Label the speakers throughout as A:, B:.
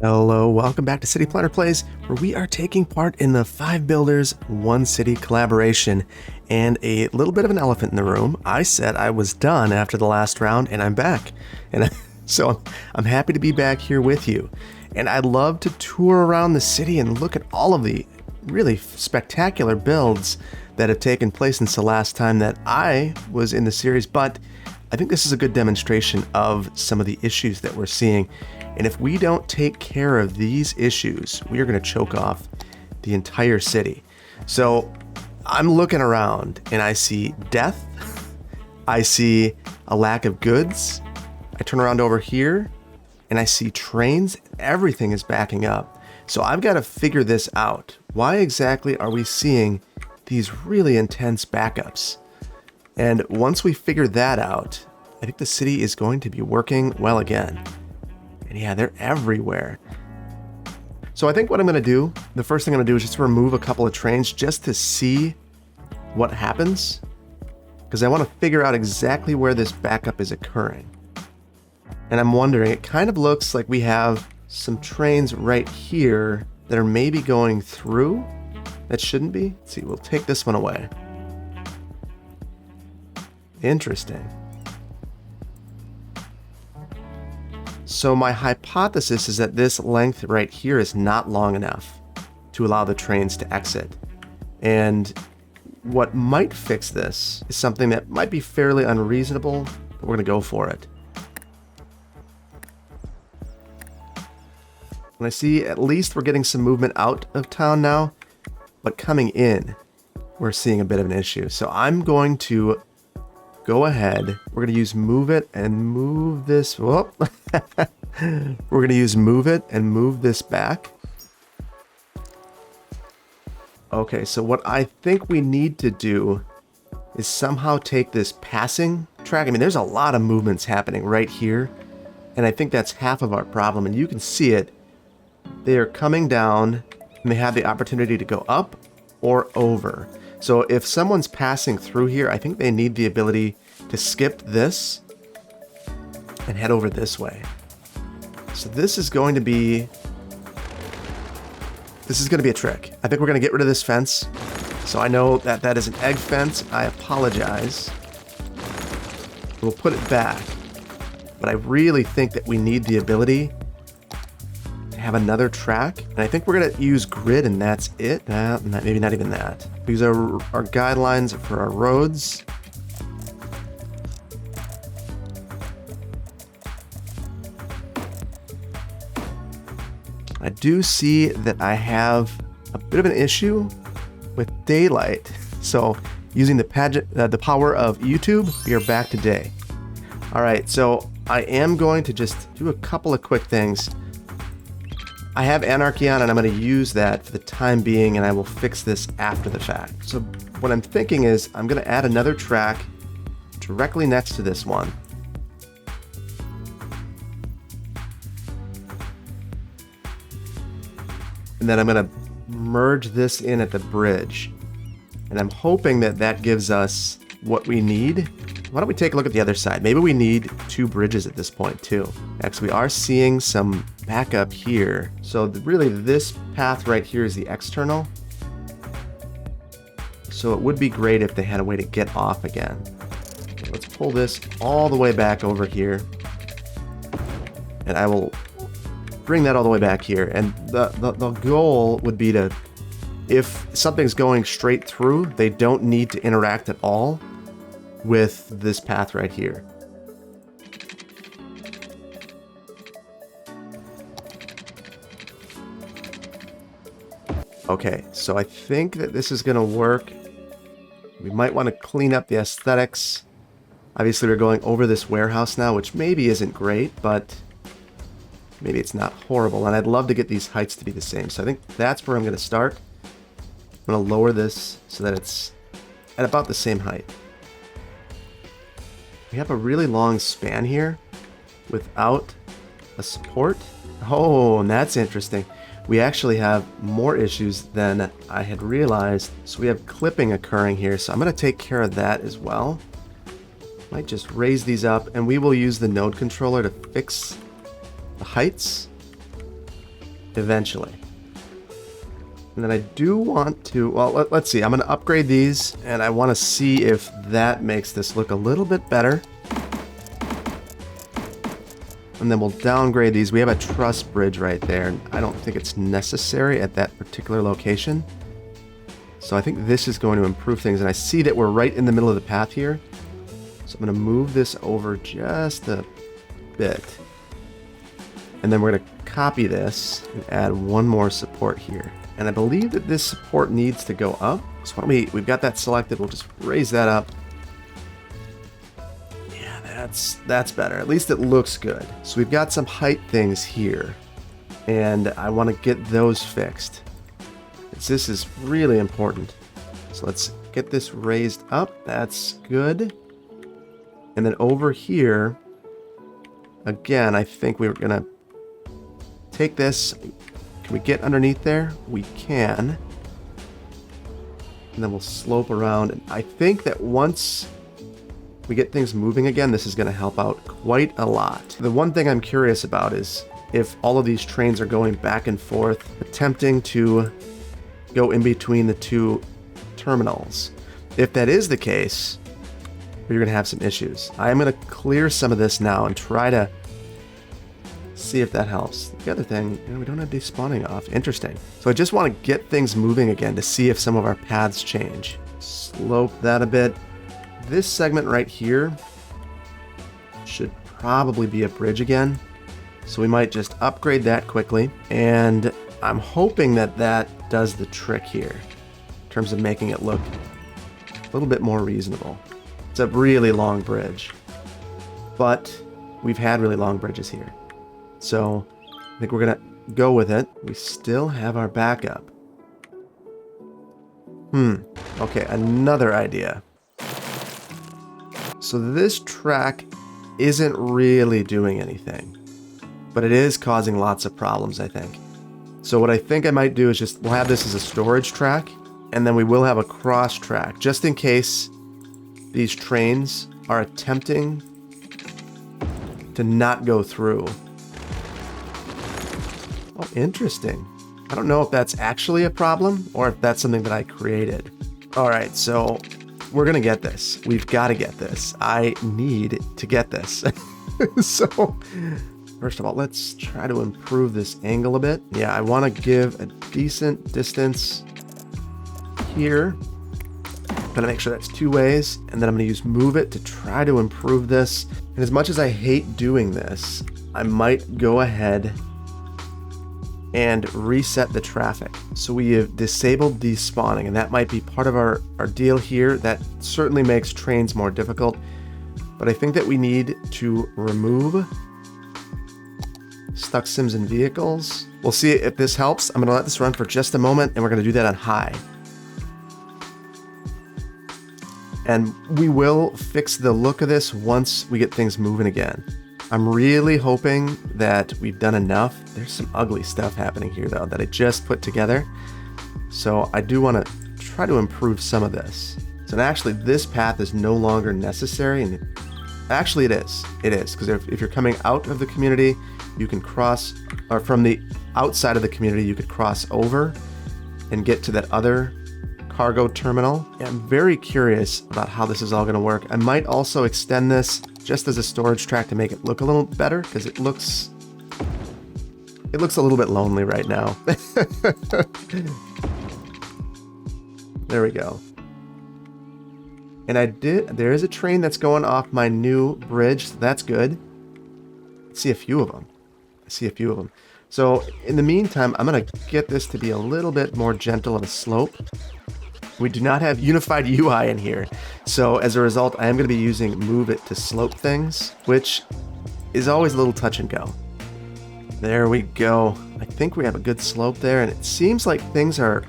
A: Hello, welcome back to City Planner Plays, where we are taking part in the 5 Builders, 1 City collaboration. And a little bit of an elephant in the room. I said I was done after the last round, and I'm back. And so I'm happy to be back here with you. And I'd love to tour around the city and look at all of the really spectacular builds that have taken place since the last time that I was in the series. But I think this is a good demonstration of some of the issues that we're seeing. And if we don't take care of these issues, we are going to choke off the entire city. So I'm looking around and I see death. I see a lack of goods. I turn around over here and I see trains. Everything is backing up. So I've got to figure this out. Why exactly are we seeing these really intense backups? And once we figure that out, I think the city is going to be working well again. And yeah, they're everywhere. So I think what I'm going to do, the first thing I'm going to do is just remove a couple of trains just to see what happens. Because I want to figure out exactly where this backup is occurring. And I'm wondering, it kind of looks like we have some trains right here that are maybe going through. That shouldn't be. Let's see, we'll take this one away. Interesting. So my hypothesis is that this length right here is not long enough to allow the trains to exit. And what might fix this is something that might be fairly unreasonable, but we're going to go for it. And I see at least we're getting some movement out of town now, but coming in, we're seeing a bit of an issue. So I'm going to go ahead. We're going to use move it and move this. Whoop. We're going to use move it and move this back. Okay, so what I think we need to do is somehow take this passing track. I mean, there's a lot of movements happening right here, and I think that's half of our problem. And you can see it. They are coming down, and they have the opportunity to go up or over. So if someone's passing through here, I think they need the ability to skip this and head over this way. So this is going to be a trick. I think we're going to get rid of this fence. So I know that that is an egg fence. I apologize. We'll put it back. But I really think that we need the ability to have another track. And I think we're going to use grid and that's it. Maybe not even that. We use our guidelines for our roads. I do see that I have a bit of an issue with daylight. So using the power of YouTube, we are back to day. All right, so I am going to just do a couple of quick things. I have Anarchy on and I'm going to use that for the time being and I will fix this after the fact. So what I'm thinking is I'm going to add another track directly next to this one. And then I'm going to merge this in at the bridge. And I'm hoping that that gives us what we need. Why don't we take a look at the other side? Maybe we need 2 bridges at this point too. Actually, we are seeing some backup here. So really this path right here is the external. So it would be great if they had a way to get off again. So let's pull this all the way back over here. And I will bring that all the way back here. And the goal would be to, if something's going straight through, they don't need to interact at all with this path right here. Okay, so I think that this is going to work. We might want to clean up the aesthetics. Obviously, we're going over this warehouse now, which maybe isn't great, but maybe it's not horrible. And I'd love to get these heights to be the same. So I think that's where I'm going to start. I'm going to lower this so that it's at about the same height. We have a really long span here without a support. Oh, and that's interesting. We actually have more issues than I had realized. So we have clipping occurring here. So I'm going to take care of that as well. Might just raise these up and we will use the node controller to fix the heights. eventually. And then I do want to, well, let's see. I'm going to upgrade these, and I want to see if that makes this look a little bit better. And then we'll downgrade these. We have a truss bridge right there, and I don't think it's necessary at that particular location. So I think this is going to improve things, and I see that we're right in the middle of the path here. So I'm going to move this over just a bit. And then we're going to copy this and add one more support here. And I believe that this support needs to go up. So why don't we've got that selected, we'll just raise that up. Yeah, that's better. At least it looks good. So we've got some height things here, and I want to get those fixed. This is really important. So let's get this raised up. That's good. And then over here, again, I think we're going to take this. Can we get underneath there? We can. And then we'll slope around. And I think that once we get things moving again, this is going to help out quite a lot. The one thing I'm curious about is if all of these trains are going back and forth, attempting to go in between the two terminals. If that is the case, you're going to have some issues. I am going to clear some of this now and try to see if that helps. The other thing, we don't have despawning off. Interesting. So I just want to get things moving again to see if some of our paths change. Slope that a bit. This segment right here should probably be a bridge again. So we might just upgrade that quickly. And I'm hoping that that does the trick here in terms of making it look a little bit more reasonable. It's a really long bridge, but we've had really long bridges here. So I think we're going to go with it. We still have our backup. Okay, another idea. So this track isn't really doing anything, but it is causing lots of problems, I think. So what I think I might do is we'll have this as a storage track, and then we will have a cross track, just in case these trains are attempting to not go through. Oh, interesting. I don't know if that's actually a problem or if that's something that I created. All right, so we're gonna get this. We've got to get this. I need to get this. So first of all, let's try to improve this angle a bit. Yeah, I want to give a decent distance here. I'm gonna make sure that's two ways, and then I'm gonna use move it to try to improve this. And as much as I hate doing this, I might go ahead and reset the traffic. So we have disabled despawning, and that might be part of our deal here. That certainly makes trains more difficult, but I think that we need to remove stuck sims and vehicles. We'll see if this helps. I'm gonna let this run for just a moment, and we're gonna do that on high. And we will fix the look of this once we get things moving again. I'm really hoping that we've done enough. There's some ugly stuff happening here, though, that I just put together. So I do want to try to improve some of this. So actually, this path is no longer necessary. And actually, it is. It is, because if you're coming out of the community, you can cross, or from the outside of the community, you could cross over and get to that other cargo terminal. I'm very curious about how this is all going to work. I might also extend this just as a storage track to make it look a little better, because it looks a little bit lonely right now. There we go. And there is a train that's going off my new bridge, so that's good. I see a few of them. So in the meantime, I'm going to get this to be a little bit more gentle of a slope. We do not have unified UI in here. So as a result, I am going to be using move it to slope things, which is always a little touch and go. There we go. I think we have a good slope there, and it seems like things are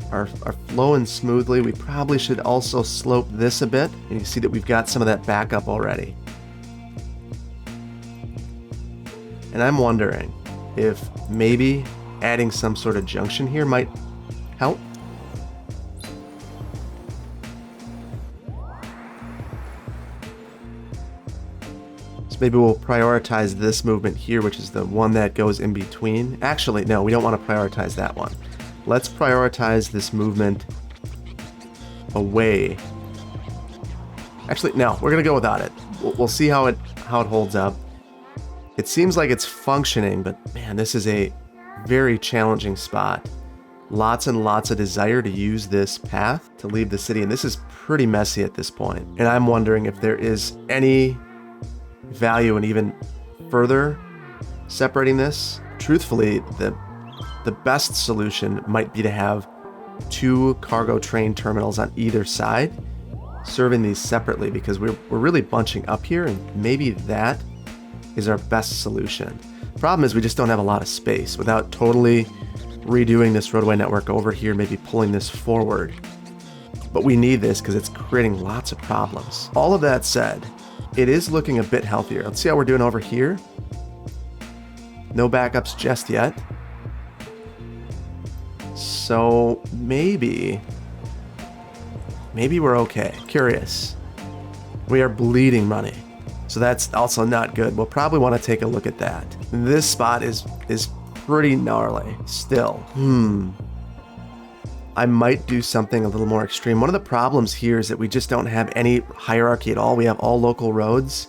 A: flowing smoothly. We probably should also slope this a bit, and you see that we've got some of that backup already. And I'm wondering if maybe adding some sort of junction here might help. So maybe we'll prioritize this movement here, which is the one that goes in between. Actually, no, we don't want to prioritize that one. Let's prioritize this movement away. Actually, no, we're going to go without it. We'll see how it holds up. It seems like it's functioning, but man, this is a very challenging spot. Lots and lots of desire to use this path to leave the city, and this is pretty messy at this point. And I'm wondering if there is any value in even further separating this. Truthfully, the best solution might be to have 2 cargo train terminals on either side, serving these separately, because we're really bunching up here, and maybe that is our best solution. Problem is we just don't have a lot of space. Without totally redoing this roadway network over here, maybe pulling this forward. But we need this because it's creating lots of problems. All of that said, it is looking a bit healthier. Let's see how we're doing over here. No backups just yet. So maybe we're okay. Curious. We are bleeding money. So that's also not good. We'll probably want to take a look at that. This spot is pretty gnarly still. I might do something a little more extreme. One of the problems here is that we just don't have any hierarchy at all. We have all local roads.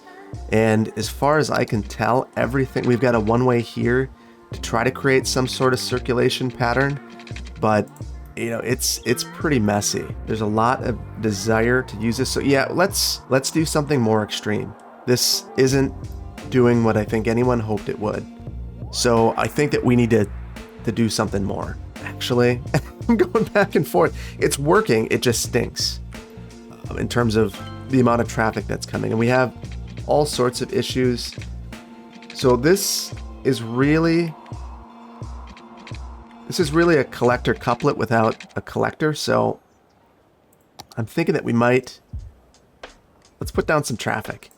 A: And as far as I can tell, everything, we've got a one-way here to try to create some sort of circulation pattern. But, you know, it's pretty messy. There's a lot of desire to use this. So yeah, let's do something more extreme. This isn't doing what I think anyone hoped it would. So I think that we need to do something more. Actually, I'm going back and forth. It's working, it just stinks in terms of the amount of traffic that's coming. And we have all sorts of issues. So this is really a collector couplet without a collector. So I'm thinking that let's put down some traffic.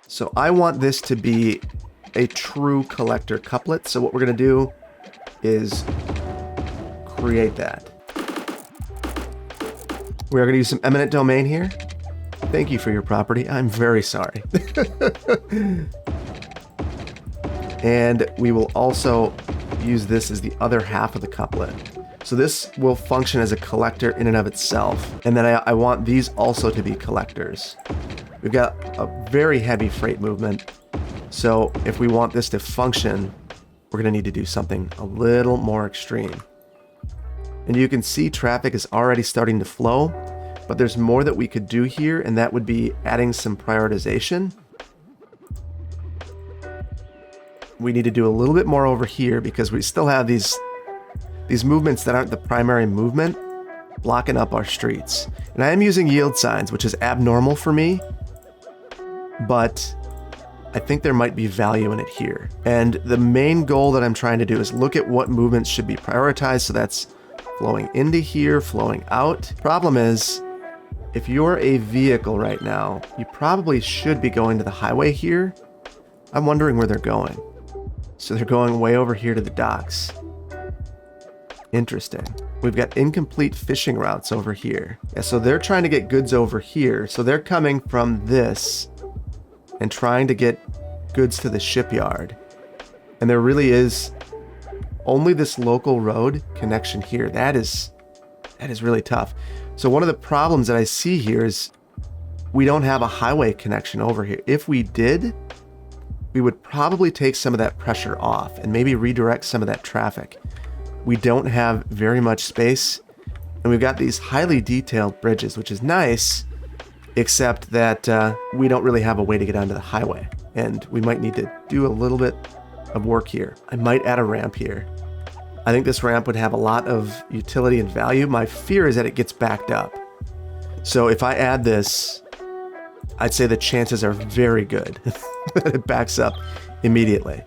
A: So I want this to be a true collector couplet. So what we're going to do is create that. We are going to use some eminent domain here. Thank you for your property. I'm very sorry. And we will also use this as the other half of the couplet. So this will function as a collector in and of itself. And then I want these also to be collectors. We've got a very heavy freight movement. So if we want this to function, we're going to need to do something a little more extreme. And you can see traffic is already starting to flow, but there's more that we could do here, and that would be adding some prioritization. We need to do a little bit more over here because we still have these movements that aren't the primary movement blocking up our streets. And I am using yield signs, which is abnormal for me, but I think there might be value in it here. And the main goal that I'm trying to do is look at what movements should be prioritized. So that's flowing into here, flowing out. Problem is, if you're a vehicle right now, you probably should be going to the highway here. I'm wondering where they're going. So they're going way over here to the docks. Interesting. We've got incomplete fishing routes over here. Yeah, so they're trying to get goods over here. So they're coming from this and trying to get goods to the shipyard. And there really is only this local road connection here. That is really tough. So one of the problems that I see here is we don't have a highway connection over here. If we did, we would probably take some of that pressure off and maybe redirect some of that traffic. We don't have very much space, and we've got these highly detailed bridges, which is nice, except that we don't really have a way to get onto the highway, and we might need to do a little bit of work here. I might add a ramp here. I think this ramp would have a lot of utility and value. My fear is that it gets backed up. So if I add this, I'd say the chances are very good that it backs up immediately.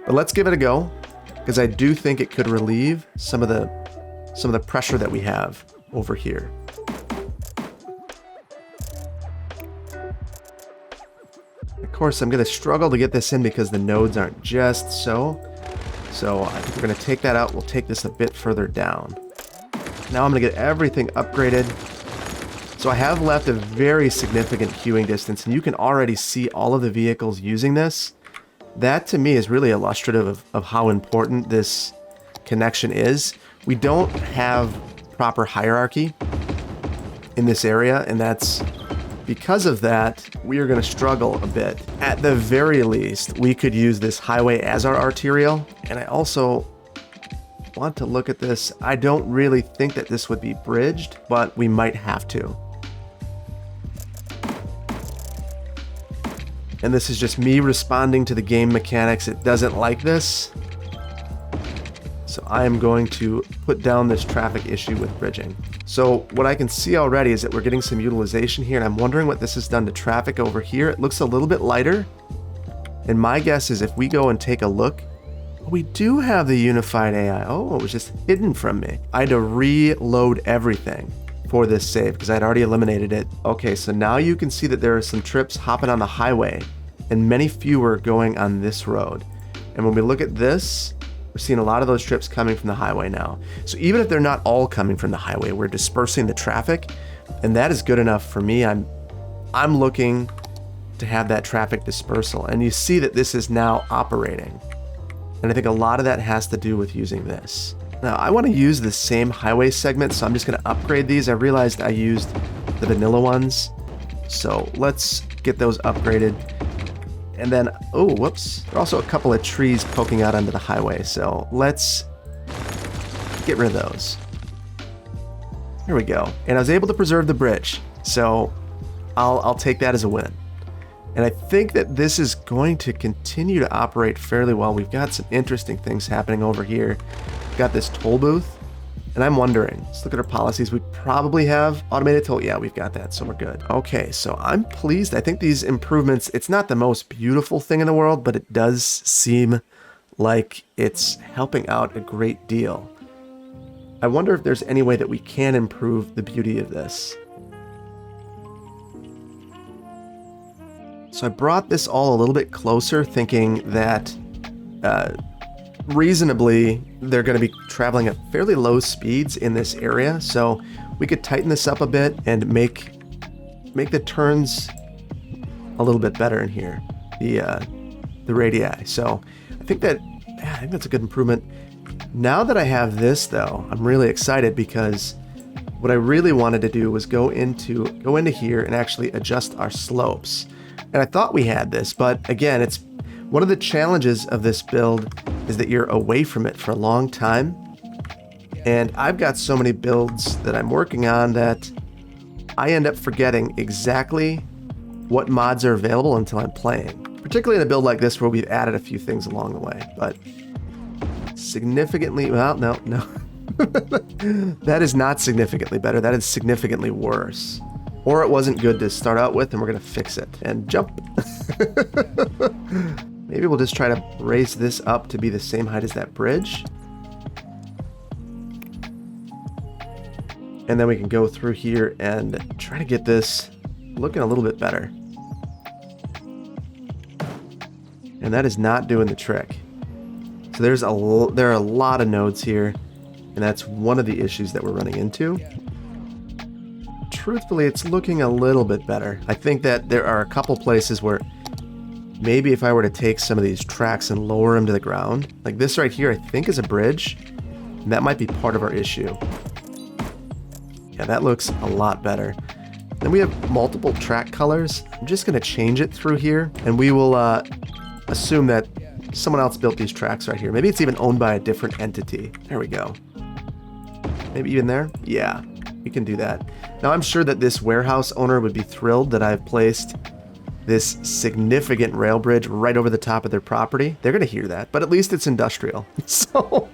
A: But let's give it a go, because I do think it could relieve some of the pressure that we have over here. Of course, I'm going to struggle to get this in because the nodes aren't just so. So I think we're going to take that out. We'll take this a bit further down. Now I'm going to get everything upgraded. So I have left a very significant queuing distance, and you can already see all of the vehicles using this. That to me is really illustrative of how important this connection is. We don't have proper hierarchy in this area, and that's because of that, we are going to struggle a bit. At the very least, we could use this highway as our arterial, and I also want to look at this. I don't really think that this would be bridged, but we might have to. And this is just me responding to the game mechanics. It doesn't like this. So I am going to put down this traffic issue with bridging. So what I can see already is that we're getting some utilization here, and I'm wondering what this has done to traffic over here. It looks a little bit lighter. And my guess is if we go and take a look, we do have the unified AI. Oh, it was just hidden from me. I had to reload everything for this save because I'd already eliminated it. Okay, so now you can see that there are some trips hopping on the highway and many fewer going on this road. And when we look at this, we're seeing a lot of those trips coming from the highway now. So even if they're not all coming from the highway, we're dispersing the traffic, and that is good enough for me. I'm looking to have that traffic dispersal, and you see that this is now operating. And I think a lot of that has to do with using this. Now, I want to use the same highway segment, so I'm just going to upgrade these. I realized I used the vanilla ones, so let's get those upgraded. And then, oh, whoops, there are also a couple of trees poking out onto the highway, so let's get rid of those. There we go. And I was able to preserve the bridge, so I'll take that as a win. And I think that this is going to continue to operate fairly well. We've got some interesting things happening over here. We've got this toll booth, and I'm wondering, let's look at our policies. We probably have automated toll. Yeah, we've got that, so we're good. Okay, so I'm pleased. I think these improvements, it's not the most beautiful thing in the world, but it does seem like it's helping out a great deal. I wonder if there's any way that we can improve the beauty of this. So I brought this all a little bit closer, thinking that reasonably they're going to be traveling at fairly low speeds in this area. So we could tighten this up a bit and make the turns a little bit better in here, the radii. So I think that's a good improvement. Now that I have this though, I'm really excited because what I really wanted to do was go into here and actually adjust our slopes. And I thought we had this, but again, it's one of the challenges of this build is that you're away from it for a long time. And I've got so many builds that I'm working on that I end up forgetting exactly what mods are available until I'm playing. Particularly in a build like this where we've added a few things along the way, but significantly, well, no. That is not significantly better. That is significantly worse. Or it wasn't good to start out with, and we're going to fix it. And jump. Maybe we'll just try to raise this up to be the same height as that bridge. And then we can go through here and try to get this looking a little bit better. And that is not doing the trick. So there are a lot of nodes here, and that's one of the issues that we're running into. Truthfully, it's looking a little bit better. I think that there are a couple places where maybe if I were to take some of these tracks and lower them to the ground, like this right here, I think is a bridge, and that might be part of our issue. Yeah, that looks a lot better. Then we have multiple track colors. I'm just going to change it through here, and we will assume that someone else built these tracks right here. Maybe it's even owned by a different entity. There we go. Maybe even there? Yeah, we can do that. Now, I'm sure that this warehouse owner would be thrilled that I've placed this significant rail bridge right over the top of their property. They're going to hear that, but at least it's industrial. So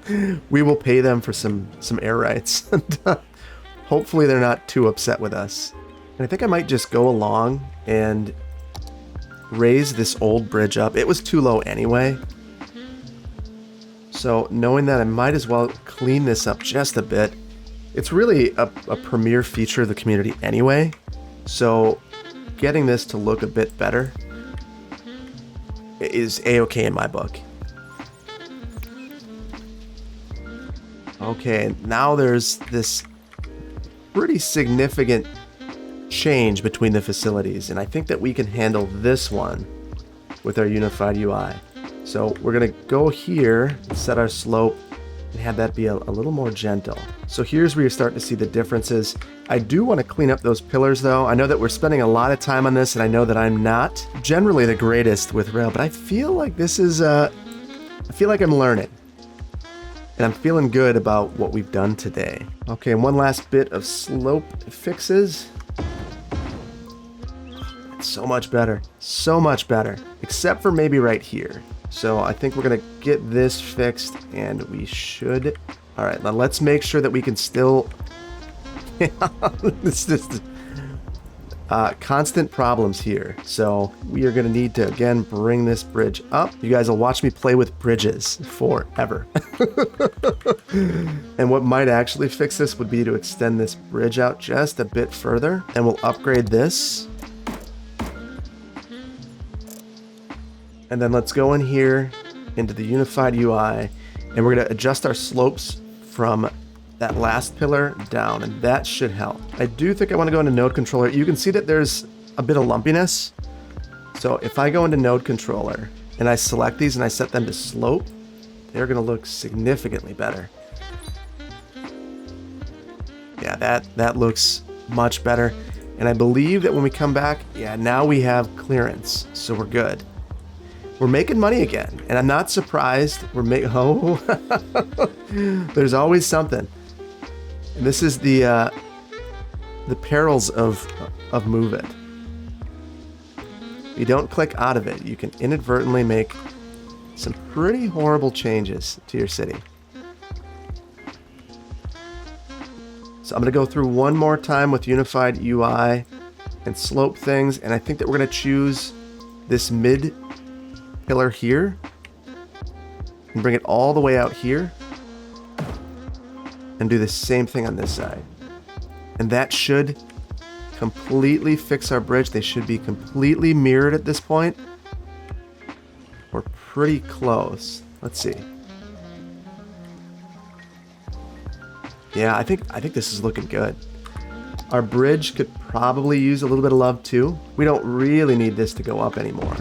A: we will pay them for some air rights. And hopefully they're not too upset with us. And I think I might just go along and raise this old bridge up. It was too low anyway. So knowing that, I might as well clean this up just a bit. It's really a premier feature of the community anyway, so getting this to look a bit better is a-okay in my book. Okay, now there's this pretty significant change between the facilities, and I think that we can handle this one with our unified UI. So we're gonna go here, set our slope, and have that be a little more gentle. So here's where you're starting to see the differences. I do want to clean up those pillars though. I know that we're spending a lot of time on this, and I know that I'm not generally the greatest with rail, but I feel like this is, I feel like I'm learning. And I'm feeling good about what we've done today. Okay, and one last bit of slope fixes. It's so much better, except for maybe right here. So I think we're gonna get this fixed, and we should. All right, now let's make sure that we can still. This is constant problems here. So we are gonna need to again bring this bridge up. You guys will watch me play with bridges forever. And what might actually fix this would be to extend this bridge out just a bit further, and we'll upgrade this. And then let's go in here into the unified UI, and we're gonna adjust our slopes from that last pillar down, and that should help. I do think I wanna go into node controller. You can see that there's a bit of lumpiness. So if I go into node controller and I select these and I set them to slope, they're gonna look significantly better. Yeah, that looks much better. And I believe that when we come back, yeah, now we have clearance, so we're good. We're making money again, and I'm not surprised. Oh, there's always something. And this is the perils of Move It. If you don't click out of it, you can inadvertently make some pretty horrible changes to your city. So I'm gonna go through one more time with unified UI and slope things, and I think that we're gonna choose this mid pillar here and bring it all the way out here and do the same thing on this side. And that should completely fix our bridge. They should be completely mirrored at this point. We're pretty close. Let's see. Yeah, I think this is looking good. Our bridge could probably use a little bit of love too. We don't really need this to go up anymore.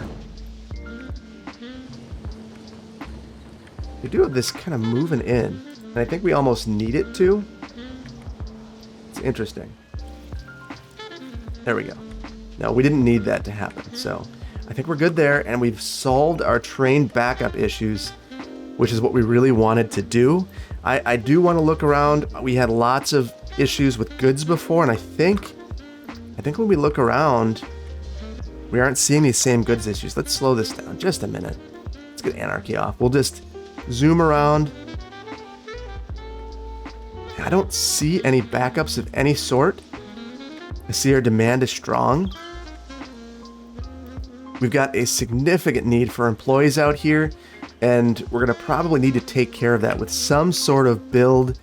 A: We do have this kind of moving in, and I think we almost need it to. It's interesting. There we go. No, we didn't need that to happen, so I think we're good there, and we've solved our train backup issues, which is what we really wanted to do. I do want to look around. We had lots of issues with goods before, and I think when we look around, we aren't seeing these same goods issues. Let's slow this down just a minute. Let's get anarchy off. We'll just zoom around. I don't see any backups of any sort. I see our demand is strong. We've got a significant need for employees out here, and we're going to probably need to take care of that with some sort of build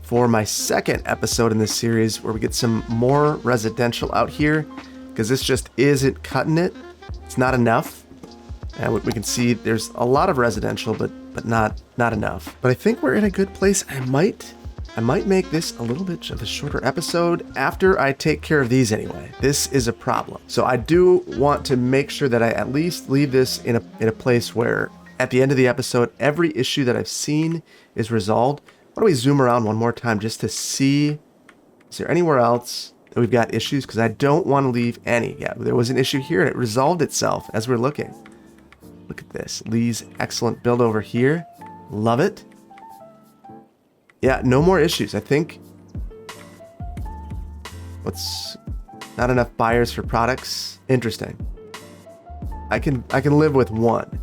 A: for my second episode in this series, where we get some more residential out here, because this just isn't cutting it. It's not enough. And we can see there's a lot of residential, but not enough. But I think we're in a good place. I might make this a little bit of a shorter episode after I take care of these anyway. This is a problem. So I do want to make sure that I at least leave this in a place where at the end of the episode, every issue that I've seen is resolved. Why don't we zoom around one more time just to see, is there anywhere else that we've got issues? Because I don't want to leave any. Yeah, there was an issue here and it resolved itself as we're looking. Look at this. Lee's excellent build over here. Love it. Yeah, no more issues. I think not enough buyers for products. Interesting. I can live with one.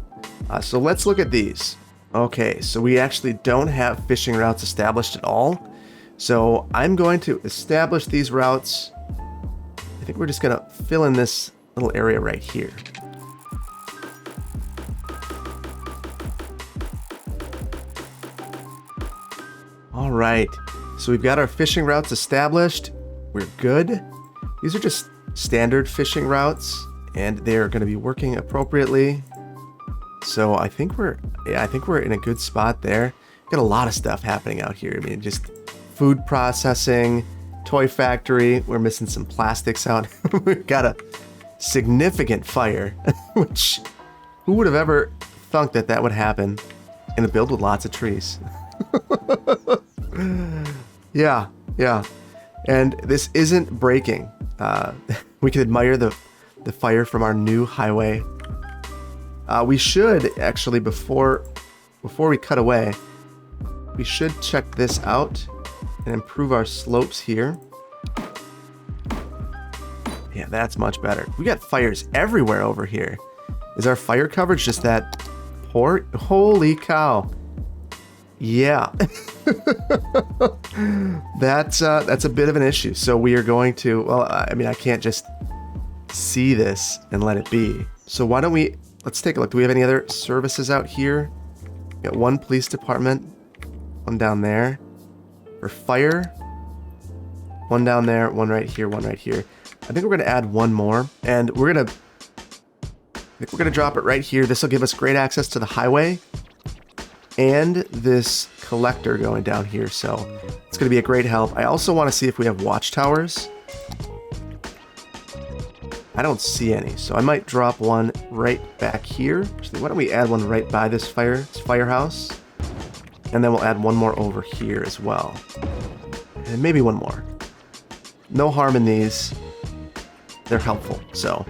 A: So let's look at these. Okay, so we actually don't have fishing routes established at all. So I'm going to establish these routes. I think we're just gonna fill in this little area right here. All right, so we've got our fishing routes established. We're good. These are just standard fishing routes, and they're going to be working appropriately. So I think we're in a good spot there. Got a lot of stuff happening out here. I mean, just food processing, toy factory. We're missing some plastics out. We've got a significant fire, which who would have ever thunk that that would happen in a build with lots of trees? Yeah. And this isn't breaking. We can admire the fire from our new highway. We should actually, before we cut away, we should check this out and improve our slopes here. Yeah, that's much better. We got fires everywhere over here. Is our fire coverage just that poor? Holy cow. Yeah. That's a bit of an issue. So we are going to, well, I mean, I can't just see this and let it be. So why don't we, let's take a look. Do we have any other services out here? We got one police department, one down there. For fire, one down there, one right here, one right here. I think we're going to add one more, and we're going to drop it right here. This will give us great access to the highway and this collector going down here, so it's going to be a great help. I also want to see if we have watchtowers. I don't see any, so I might drop one right back here. Actually, why don't we add one right by this firehouse, and then we'll add one more over here as well, and maybe one more. No harm in these. They're helpful. So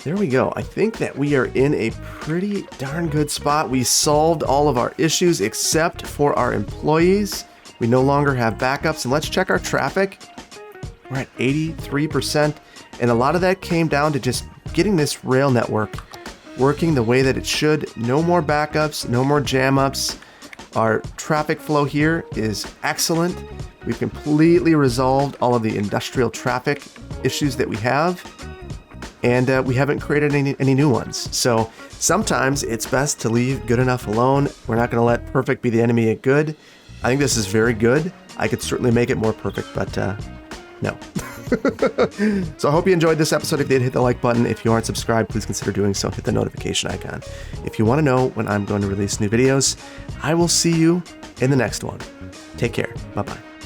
A: there we go. I think that we are in a pretty darn good spot. We solved all of our issues except for our employees. We no longer have backups, and let's check our traffic. We're at 83%, and a lot of that came down to just getting this rail network working the way that it should. No more backups, no more jam ups. Our traffic flow here is excellent. We've completely resolved all of the industrial traffic issues that we have, and we haven't created any new ones. So sometimes it's best to leave good enough alone. We're not going to let perfect be the enemy of good. I think this is very good. I could certainly make it more perfect, but no. So I hope you enjoyed this episode. If you did, hit the like button. If you aren't subscribed, please consider doing so. Hit the notification icon. If you want to know when I'm going to release new videos, I will see you in the next one. Take care. Bye-bye.